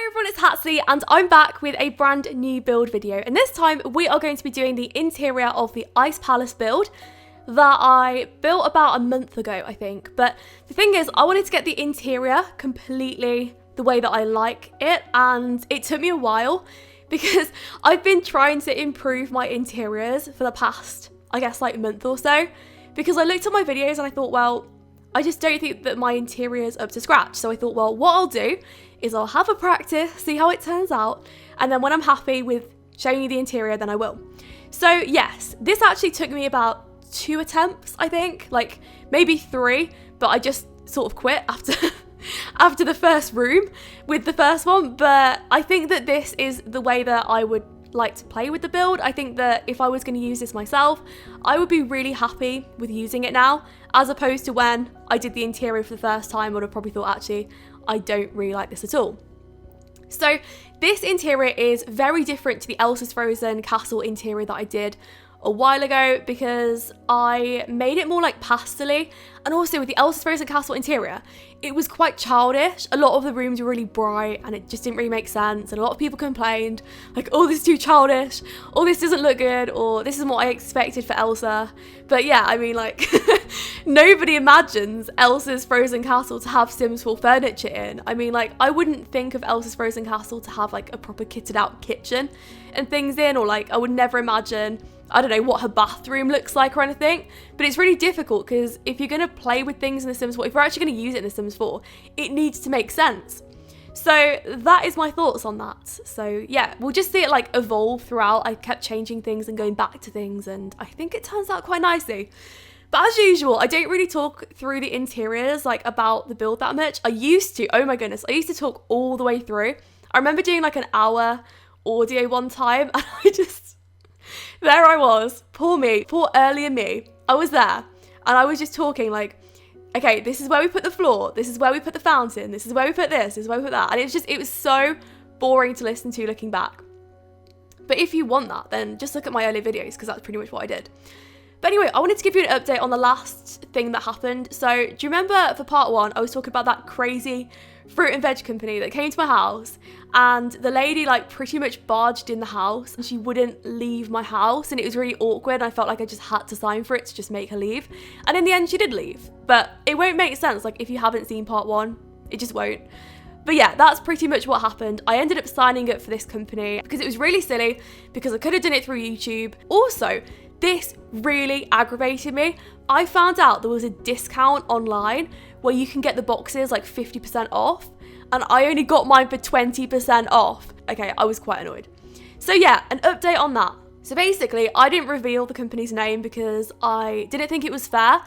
everyone, it's Hatsy and I'm back with a brand new build video, and this time we are going to be doing the interior of the Ice Palace build that I built about a month ago, I think. But the thing is, I wanted to get the interior completely the way that I like it, and it took me a while because I've been trying to improve my interiors for the past, I guess, like month or so, because I looked at my videos and I thought, well, I just don't think that my interior is up to scratch. So I thought, well, what I'll do is I'll have a practice, see how it turns out, and then when I'm happy with showing you the interior, then I will. So yes, this actually took me about 2 attempts, I think, like maybe 3, but I just sort of quit after the first room with the first one. But I think that this is the way that I would like to play with the build. I think that if I was going to use this myself, I would be really happy with using it now, as opposed to when I did the interior for the first time, I would have probably thought, actually, I don't really like this at all. So this interior is very different to the Elsa's Frozen Castle interior that I did a while ago, because I made it more like pastel-y, and also with the Elsa's Frozen Castle interior, it was quite childish. A lot of the rooms were really bright and it just didn't really make sense, and a lot of people complained like, oh, this is too childish, or this doesn't look good, or this isn't what I expected for Elsa. But yeah, I mean, like nobody imagines Elsa's Frozen Castle to have Sims 4 furniture in. I mean, like, I wouldn't think of Elsa's Frozen Castle to have like a proper kitted out kitchen and things in, or like I would never imagine, I don't know, what her bathroom looks like or anything. But it's really difficult because if you're going to play with things in The Sims 4, if you're actually going to use it in The Sims 4, it needs to make sense. So that is my thoughts on that. So yeah, we'll just see it like evolve throughout. I kept changing things and going back to things, and I think it turns out quite nicely. But as usual, I don't really talk through the interiors, like about the build that much. I used to, oh my goodness, I used to talk all the way through. I remember doing like an hour audio one time, and there I was, poor earlier me. I was there and I was just talking like, okay, this is where we put the floor, this is where we put the fountain, this is where we put this is where we put that. And it was so boring to listen to looking back. But if you want that, then just look at my earlier videos, because that's pretty much what I did. But anyway, I wanted to give you an update on the last thing that happened. So do you remember for part 1, I was talking about that crazy fruit and veg company that came to my house, and the lady like pretty much barged in the house and she wouldn't leave my house, and it was really awkward, and I felt like I just had to sign for it to just make her leave. And in the end she did leave, but it won't make sense like if you haven't seen part 1, it just won't. But yeah, that's pretty much what happened. I ended up signing up for this company because it was really silly, because I could have done it through YouTube. Also, this really aggravated me. I found out there was a discount online where you can get the boxes like 50% off, and I only got mine for 20% off. Okay, I was quite annoyed. So yeah, an update on that. So basically, I didn't reveal the company's name because I didn't think it was fair,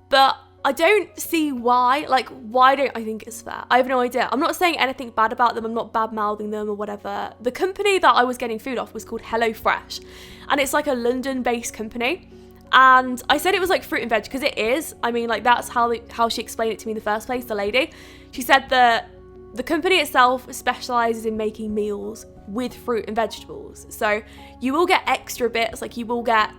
but I don't see why. Like, why don't I think it's fair? I have no idea. I'm not saying anything bad about them. I'm not bad-mouthing them or whatever. The company that I was getting food off was called HelloFresh, and it's like a London-based company. And I said it was like fruit and veg because it is. I mean, like, that's how she explained it to me in the first place, the lady. She said that the company itself specializes in making meals with fruit and vegetables. So you will get extra bits, like you will get,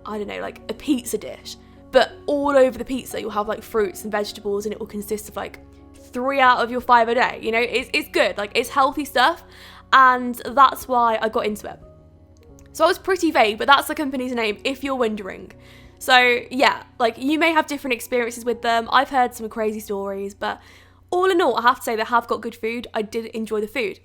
I don't know, like a pizza dish, but all over the pizza you'll have like fruits and vegetables, and it will consist of like 3 out of your 5 a day. You know, it's good, like it's healthy stuff, and that's why I got into it. So I was pretty vague, but that's the company's name if you're wondering. So yeah, like you may have different experiences with them. I've heard some crazy stories, but all in all, I have to say they have got good food. I did enjoy the food.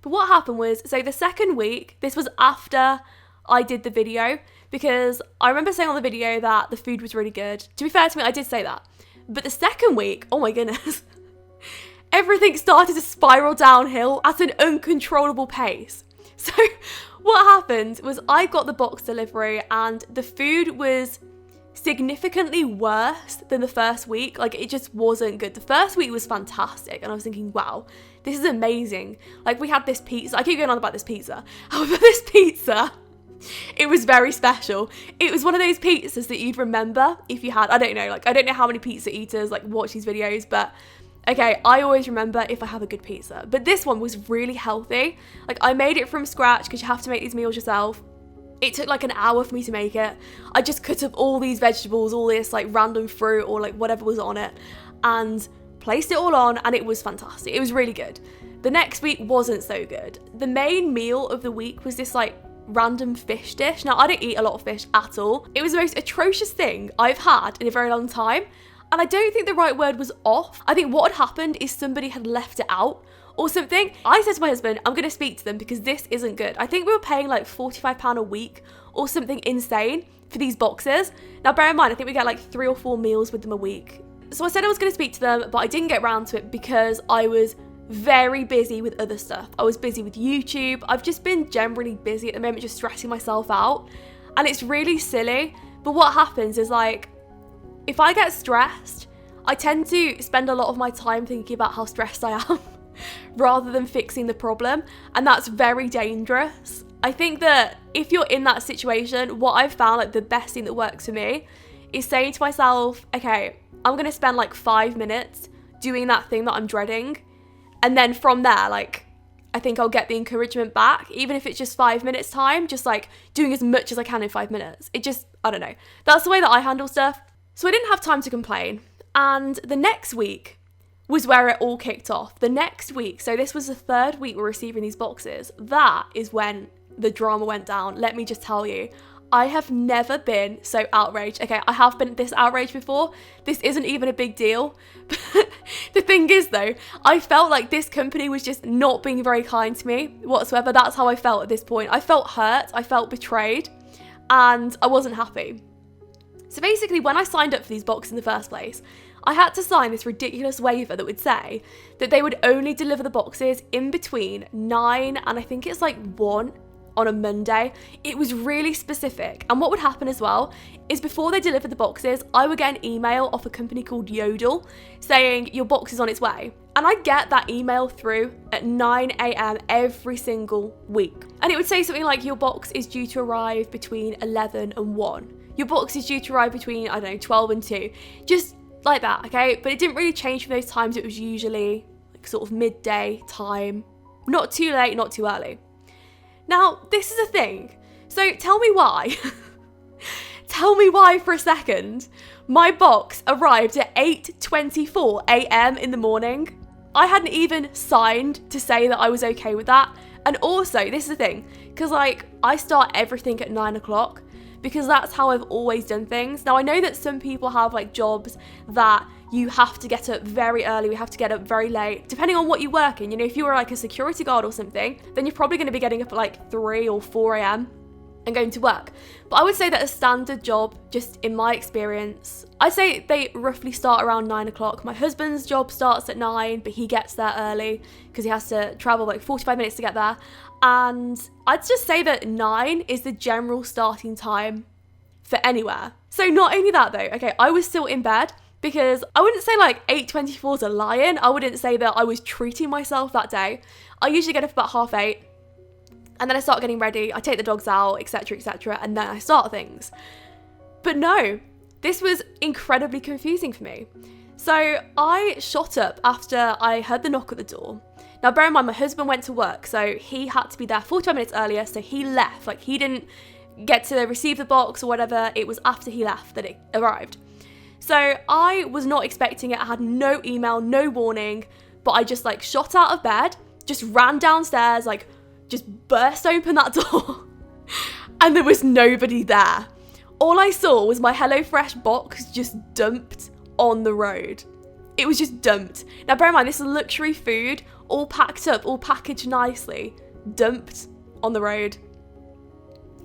But what happened was, so the second week, this was after I did the video, because I remember saying on the video that the food was really good. To be fair to me, I did say that. But the second week, oh my goodness, everything started to spiral downhill at an uncontrollable pace. So what happened was I got the box delivery and the food was significantly worse than the first week. Like, it just wasn't good. The first week was fantastic and I was thinking, wow, this is amazing. Like, we had this pizza. I keep going on about this pizza. However, this pizza, it was very special. It was one of those pizzas that you'd remember if you had, I don't know, like, I don't know how many pizza eaters like watch these videos, but okay, I always remember if I have a good pizza. But this one was really healthy. Like, I made it from scratch because you have to make these meals yourself. It took like an hour for me to make it. I just cut up all these vegetables, all this like random fruit or like whatever was on it, and placed it all on, and it was fantastic. It was really good. The next week wasn't so good. The main meal of the week was this like random fish dish. Now, I don't eat a lot of fish at all. It was the most atrocious thing I've had in a very long time. And I don't think the right word was off. I think what had happened is somebody had left it out or something. I said to my husband, I'm going to speak to them because this isn't good. I think we were paying like £45 a week or something insane for these boxes. Now, bear in mind, I think we get like 3 or 4 meals with them a week. So I said I was going to speak to them, but I didn't get around to it because I was very busy with other stuff. I was busy with YouTube. I've just been generally busy at the moment, just stressing myself out. And it's really silly. But what happens is like, if I get stressed, I tend to spend a lot of my time thinking about how stressed I am rather than fixing the problem. And that's very dangerous. I think that if you're in that situation, what I've found, like the best thing that works for me is saying to myself, okay, I'm going to spend like 5 minutes doing that thing that I'm dreading. And then from there, like, I think I'll get the encouragement back, even if it's just 5 minutes time, just like doing as much as I can in 5 minutes. It just, I don't know. That's the way that I handle stuff. So I didn't have time to complain. And the next week was where it all kicked off. The next week, so this was the 3rd week we're receiving these boxes. That is when the drama went down. Let me just tell you, I have never been so outraged. Okay, I have been this outraged before. This isn't even a big deal. But the thing is though, I felt like this company was just not being very kind to me whatsoever. That's how I felt at this point. I felt hurt, I felt betrayed, and I wasn't happy. So basically, when I signed up for these boxes in the first place, I had to sign this ridiculous waiver that would say that they would only deliver the boxes in between 9 and I think it's like 1 on a Monday. It was really specific. And what would happen as well is before they delivered the boxes, I would get an email off a company called Yodel saying your box is on its way. And I'd get that email through at 9 a.m. every single week. And it would say something like your box is due to arrive between 11 and 1. Your box is due to arrive between, I don't know, 12 and 2. Just like that, okay? But it didn't really change for those times. It was usually like sort of midday time. Not too late, not too early. Now, this is a thing. So tell me why. Tell me why for a second. My box arrived at 8:24 a.m. in the morning. I hadn't even signed to say that I was okay with that. And also, this is the thing, because like I start everything at 9 o'clock because that's how I've always done things. Now, I know that some people have like jobs that you have to get up very early, we have to get up very late, depending on what you work in. You know, if you were like a security guard or something, then you're probably going to be getting up at like 3 or 4 a.m. and going to work. But I would say that a standard job, just in my experience, I'd say they roughly start around 9 o'clock. My husband's job starts at 9, but he gets there early because he has to travel like 45 minutes to get there. And I'd just say that 9 is the general starting time for anywhere. So not only that though, okay, I was still in bed because I wouldn't say like 8:24 is a lie-in. I wouldn't say that I was treating myself that day. I usually get up about 8:30 and then I start getting ready. I take the dogs out, etc., and then I start things. But no, this was incredibly confusing for me. So I shot up after I heard the knock at the door. Now, bear in mind, my husband went to work, so he had to be there 45 minutes earlier, so he left. Like, he didn't get to receive the box or whatever. It was after he left that it arrived. So I was not expecting it. I had no email, no warning, but I just, like, shot out of bed, just ran downstairs, like, just burst open that door, and there was nobody there. All I saw was my HelloFresh box just dumped on the road. It was just dumped. Now, bear in mind, this is luxury food, all packed up, all packaged nicely, dumped on the road.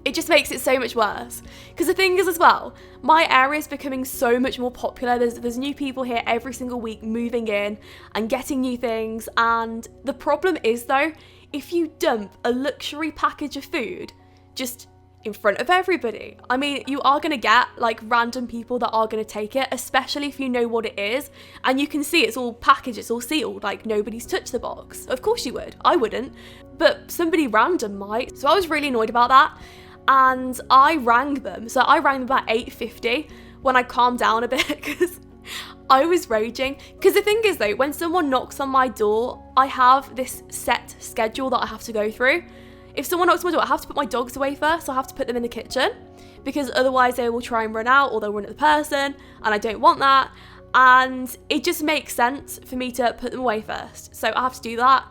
It just makes it so much worse. Because the thing is as well, my area is becoming so much more popular. There's new people here every single week moving in and getting new things. And the problem is though, if you dump a luxury package of food just in front of everybody, I mean, you are going to get like random people that are going to take it, especially if you know what it is and you can see it's all packaged, it's all sealed, like nobody's touched the box. Of course you would. I wouldn't, but somebody random might. So I was really annoyed about that and I rang them. So I rang them about 8:50 when I calmed down a bit because I was raging. Because the thing is though, when someone knocks on my door, I have this set schedule that I have to go through. If someone knocks on my door, I have to put my dogs away first. So I have to put them in the kitchen because otherwise they will try and run out or they'll run at the person and I don't want that. And it just makes sense for me to put them away first. So I have to do that.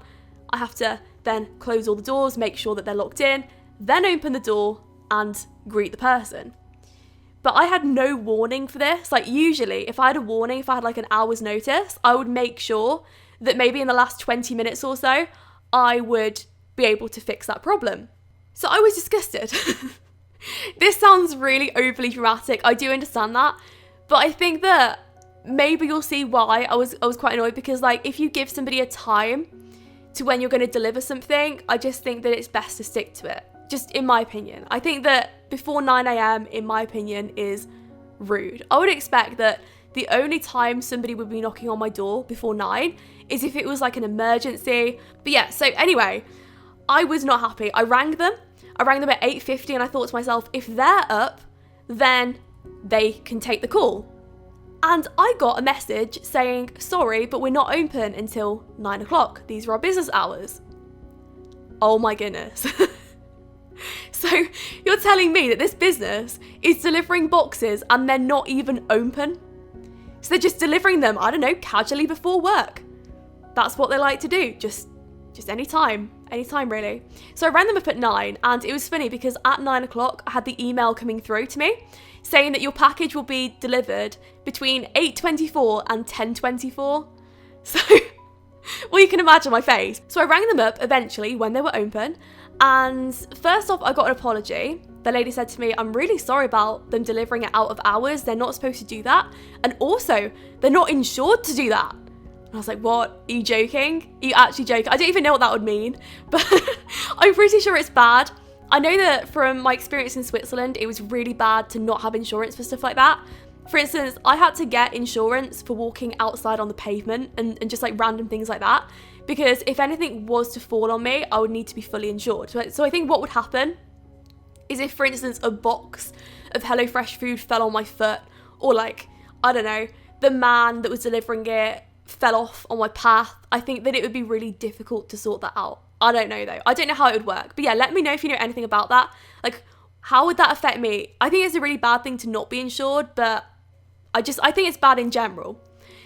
I have to then close all the doors, make sure that they're locked in, then open the door and greet the person. But I had no warning for this. Like usually if I had a warning, if I had like an hour's notice, I would make sure that maybe in the last 20 minutes or so, I would be able to fix that problem. So I was disgusted. This sounds really overly dramatic. I do understand that. But I think that maybe you'll see why I was quite annoyed, because like if you give somebody a time to when you're going to deliver something, I just think that it's best to stick to it. Just in my opinion. I think that before 9 a.m, in my opinion, is rude. I would expect that the only time somebody would be knocking on my door before 9 is if it was like an emergency. But yeah, so anyway, I was not happy. I rang them at 8:50 and I thought to myself, if they're up, then they can take the call. And I got a message saying, sorry, but we're not open until 9 o'clock. These are our business hours. Oh my goodness. So you're telling me that this business is delivering boxes and they're not even open? So they're just delivering them, I don't know, casually before work. That's what they like to do, just anytime really. So I rang them up at 9, and it was funny because at 9 o'clock I had the email coming through to me saying that your package will be delivered between 8:24 and 10:24. So, well, you can imagine my face. So I rang them up eventually when they were open, and first off I got an apology. The lady said to me, I'm really sorry about them delivering it out of hours. They're not supposed to do that. And also, they're not insured to do that. And I was like, what? Are you joking? Are you actually joking? I don't even know what that would mean, but I'm pretty sure it's bad. I know that from my experience in Switzerland, it was really bad to not have insurance for stuff like that. For instance, I had to get insurance for walking outside on the pavement and just like random things like that, because if anything was to fall on me, I would need to be fully insured. So I think what would happen is if, for instance, a box of HelloFresh food fell on my foot, or like, I don't know, the man that was delivering it fell off on my path, I think that it would be really difficult to sort that out. I don't know though. I don't know how it would work. But yeah, let me know if you know anything about that. Like, how would that affect me? I think it's a really bad thing to not be insured, but I think it's bad in general.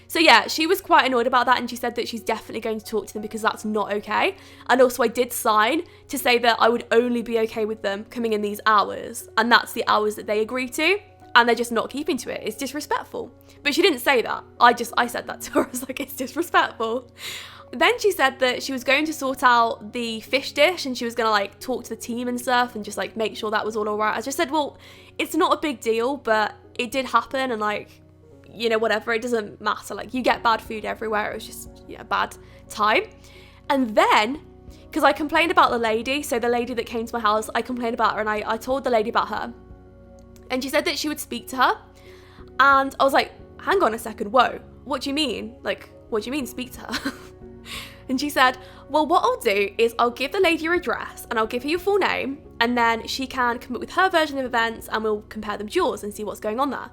So yeah, she was quite annoyed about that, and she said that she's definitely going to talk to them because that's not okay. And also I did sign to say that I would only be okay with them coming in these hours, and that's the hours that they agree to, and they're just not keeping to it. It's disrespectful. But she didn't say that. I said that to her. I was like, it's disrespectful. Then she said that she was going to sort out the fish dish, and she was going to like talk to the team and stuff and just like make sure that was all right. I just said, well, it's not a big deal, but it did happen, and like, you know, whatever, it doesn't matter. Like, you get bad food everywhere. It was just, yeah, bad time. And then, because I complained about the lady, so the lady that came to my house, I complained about her, and I told the lady about her. And she said that she would speak to her. And I was like, hang on a second, whoa, what do you mean? Like, what do you mean, speak to her? And she said, well, what I'll do is I'll give the lady your address, and I'll give her your full name, and then she can come up with her version of events, and we'll compare them to yours and see what's going on there.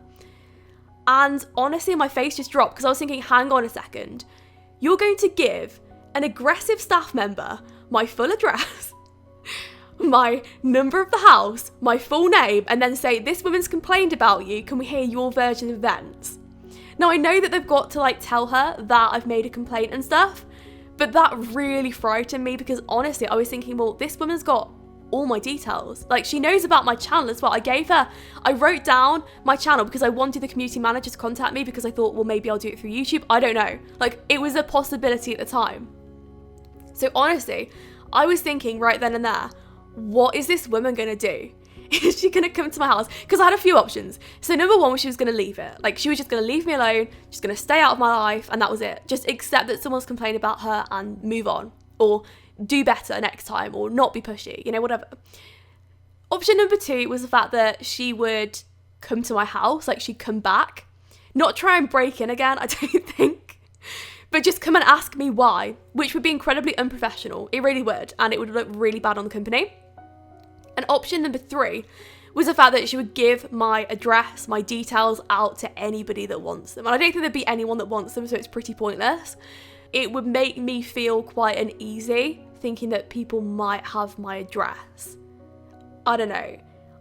And honestly, my face just dropped, because I was thinking, hang on a second, you're going to give an aggressive staff member my full address, my number of the house, my full name, and then say, this woman's complained about you, can we hear your version of events? Now, I know that they've got to like tell her that I've made a complaint and stuff, but that really frightened me, because honestly, I was thinking, well, this woman's got all my details. Like, she knows about my channel as well. I wrote down my channel because I wanted the community manager to contact me, because I thought, well, maybe I'll do it through YouTube. I don't know. Like, it was a possibility at the time. So honestly, I was thinking right then and there, what is this woman gonna do? Is she gonna come to my house? Because I had a few options. So number one was she was gonna leave it. Like, she was just gonna leave me alone, just gonna stay out of my life, and that was it. Just accept that someone's complained about her and move on. Or do better next time, or not be pushy, you know, whatever. Option number two was the fact that she would come to my house, like she'd come back, not try and break in again, I don't think, but just come and ask me why, which would be incredibly unprofessional. It really would, and it would look really bad on the company. And option number three was the fact that she would give my address, my details out to anybody that wants them. And I don't think there'd be anyone that wants them, so it's pretty pointless. It would make me feel quite uneasy thinking that people might have my address. I don't know.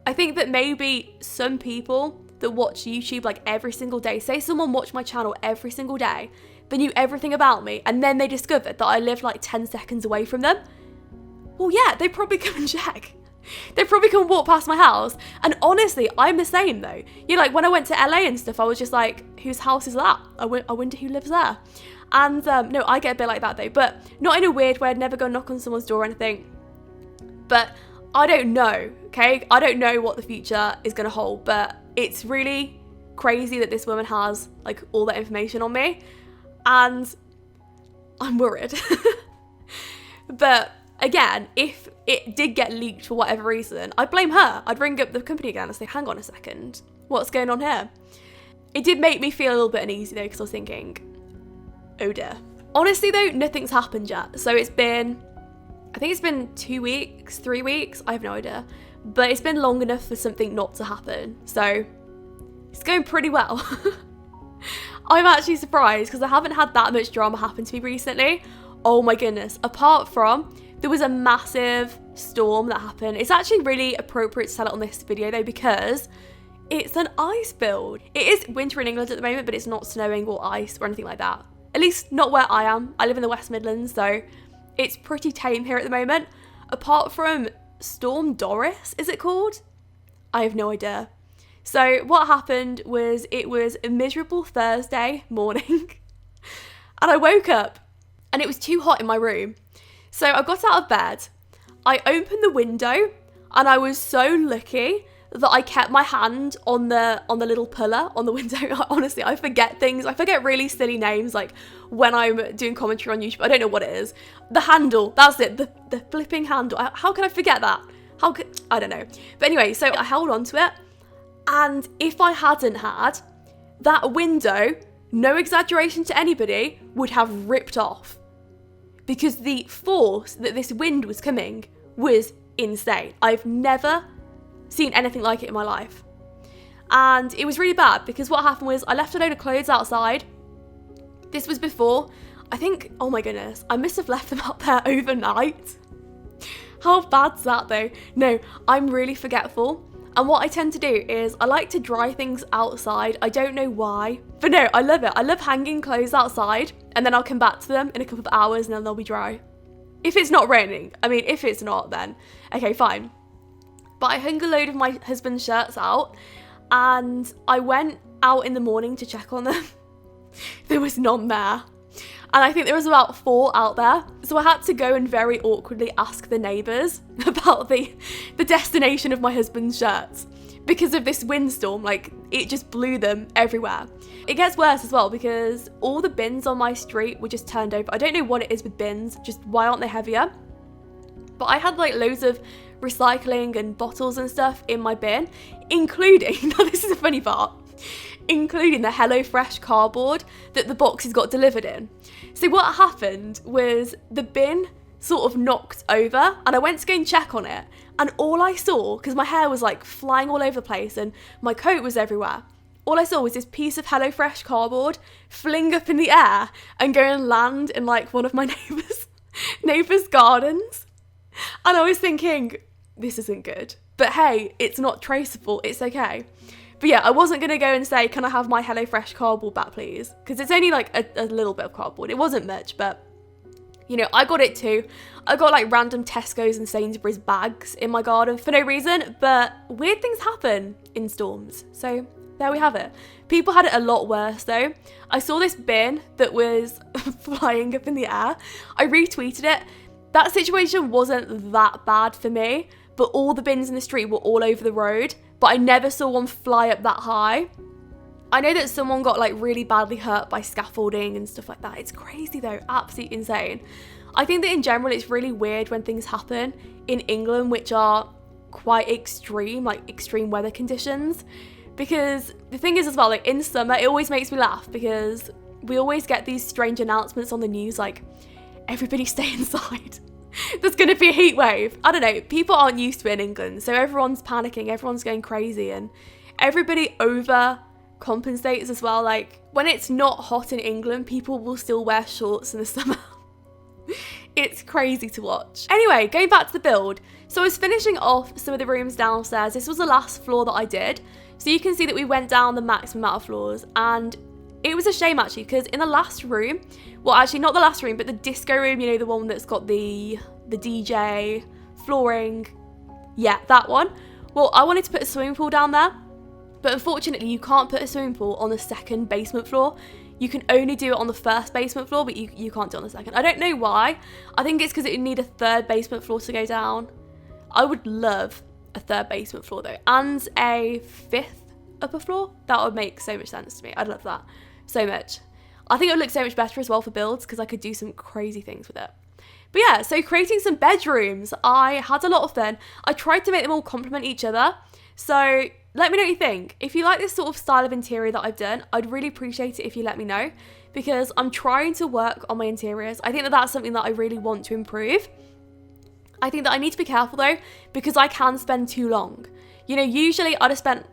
I think that maybe some people that watch YouTube like every single day, say someone watched my channel every single day, They knew everything about me, and then they discovered that I lived like 10 seconds away from them. Well, yeah, they'd probably come and check. They'd probably come walk past my house. And honestly, I'm the same though. You know, like when I went to LA and stuff, I was just like, whose house is that? I wonder who lives there. And no, I get a bit like that though, but not in a weird way. I'd never go knock on someone's door or anything. But I don't know, okay? I don't know what the future is going to hold, but it's really crazy that this woman has like all that information on me, and I'm worried. But again, if it did get leaked for whatever reason, I'd blame her. I'd ring up the company again and say, hang on a second, what's going on here? It did make me feel a little bit uneasy though, because I was thinking, oh dear. Honestly though, nothing's happened yet. So I think it's been 2 weeks, 3 weeks, I have no idea. But it's been long enough for something not to happen. So it's going pretty well. I'm actually surprised because I haven't had that much drama happen to me recently. Oh my goodness. Apart from, there was a massive storm that happened. It's actually really appropriate to tell it on this video though, because it's an ice build. It is winter in England at the moment, but it's not snowing or ice or anything like that. At least not where I am. I live in the West Midlands, so it's pretty tame here at the moment. Apart from Storm Doris, is it called? I have no idea. So what happened was, it was a miserable Thursday morning and I woke up and it was too hot in my room. So I got out of bed, I opened the window, and I was so lucky that I kept my hand on the little pillar on the window. Honestly, I forget things. I forget really silly names, like when I'm doing commentary on YouTube. I don't know what it is. The handle, that's it, the flipping handle. How can I forget that? I don't know. But anyway, so I held on to it, and if I hadn't had, that window, no exaggeration to anybody, would have ripped off. Because the force that this wind was coming was insane. I've never seen anything like it in my life. And it was really bad because what happened was, I left a load of clothes outside. This was before, I think, oh my goodness, I must have left them out there overnight. How bad's that though? No, I'm really forgetful. And what I tend to do is I like to dry things outside. I don't know why, but no, I love it. I love hanging clothes outside, and then I'll come back to them in a couple of hours and then they'll be dry. If it's not raining. I mean, if it's not, then okay, fine. But I hung a load of my husband's shirts out, and I went out in the morning to check on them. There was none there. And I think there was about 4 out there. So I had to go and very awkwardly ask the neighbours about the destination of my husband's shirts. Because of this windstorm, like, it just blew them everywhere. It gets worse as well because all the bins on my street were just turned over. I don't know what it is with bins, just why aren't they heavier? But I had like loads of recycling and bottles and stuff in my bin, including, now this is a funny part, including the HelloFresh cardboard that the boxes got delivered in. So what happened was the bin sort of knocked over, and I went to go and check on it, and all I saw, because my hair was like flying all over the place and my coat was everywhere, all I saw was this piece of HelloFresh cardboard fling up in the air and go and land in like one of my neighbour's gardens. And I was thinking, this isn't good. But hey, it's not traceable, it's okay. But yeah, I wasn't going to go and say, can I have my HelloFresh cardboard back, please? Because it's only like a little bit of cardboard. It wasn't much, but, you know, I got it too. I got like random Tesco's and Sainsbury's bags in my garden for no reason, but weird things happen in storms. So there we have it. People had it a lot worse though. I saw this bin that was flying up in the air. I retweeted it. That situation wasn't that bad for me, but all the bins in the street were all over the road. But I never saw one fly up that high. I know that someone got like really badly hurt by scaffolding and stuff like that. It's crazy though, absolutely insane. I think that in general it's really weird when things happen in England which are quite extreme, like extreme weather conditions. Because the thing is as well, like in summer, it always makes me laugh because we always get these strange announcements on the news like, everybody stay inside. There's going to be a heat wave. I don't know, people aren't used to it in England, so everyone's panicking, everyone's going crazy, and everybody over compensates as well. Like when it's not hot in England, people will still wear shorts in the summer. It's crazy to watch. Anyway, going back to the build. So I was finishing off some of the rooms downstairs. This was the last floor that I did. So you can see that we went down the maximum amount of floors, and It was a shame actually, because in the last room, well actually not the last room, but the disco room, you know, the one that's got the DJ, flooring, yeah, that one. Well, I wanted to put a swimming pool down there, but unfortunately you can't put a swimming pool on the second basement floor. You can only do it on the first basement floor, but you can't do it on the second. I don't know why. I think it's because it would need a third basement floor to go down. I would love a third basement floor though, and a fifth upper floor. That would make so much sense to me. I'd love that so much. I think it would look so much better as well for builds, because I could do some crazy things with it. But yeah, so creating some bedrooms, I had a lot of fun. I tried to make them all complement each other. So let me know what you think. If you like this sort of style of interior that I've done, I'd really appreciate it if you let me know, because I'm trying to work on my interiors. I think that that's something that I really want to improve. I think that I need to be careful though, because I can spend too long. You know, usually I'd have spent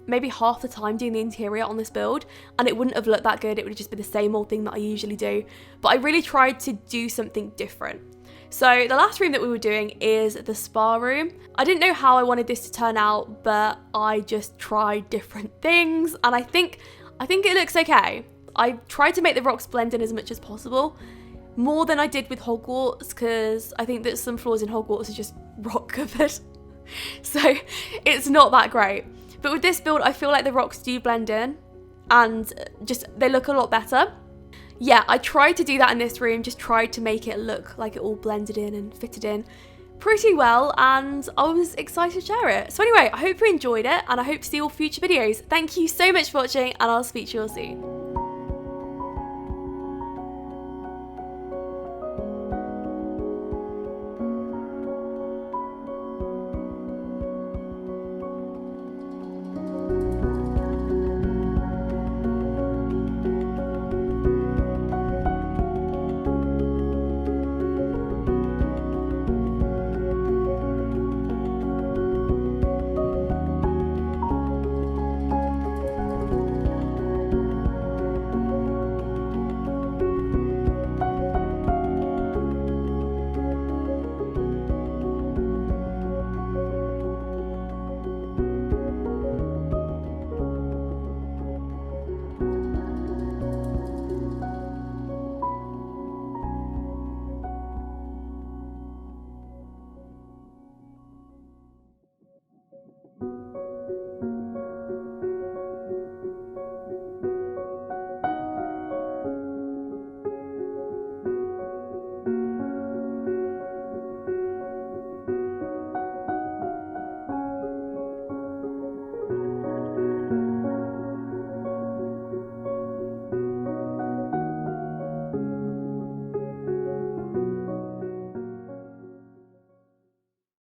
maybe half the time doing the interior on this build and it wouldn't have looked that good. It would have just been the same old thing that I usually do. But I really tried to do something different. So the last room that we were doing is the Spar Room. I didn't know how I wanted this to turn out, but I just tried different things and I think it looks okay. I tried to make the rocks blend in as much as possible, more than I did with Hogwarts, because I think that some floors in Hogwarts are just rock covered. So it's not that great. But with this build, I feel like the rocks do blend in and just they look a lot better. Yeah, I tried to do that in this room, just tried to make it look like it all blended in and fitted in pretty well, and I was excited to share it. So anyway, I hope you enjoyed it and I hope to see all future videos. Thank you so much for watching and I'll speak to you all soon.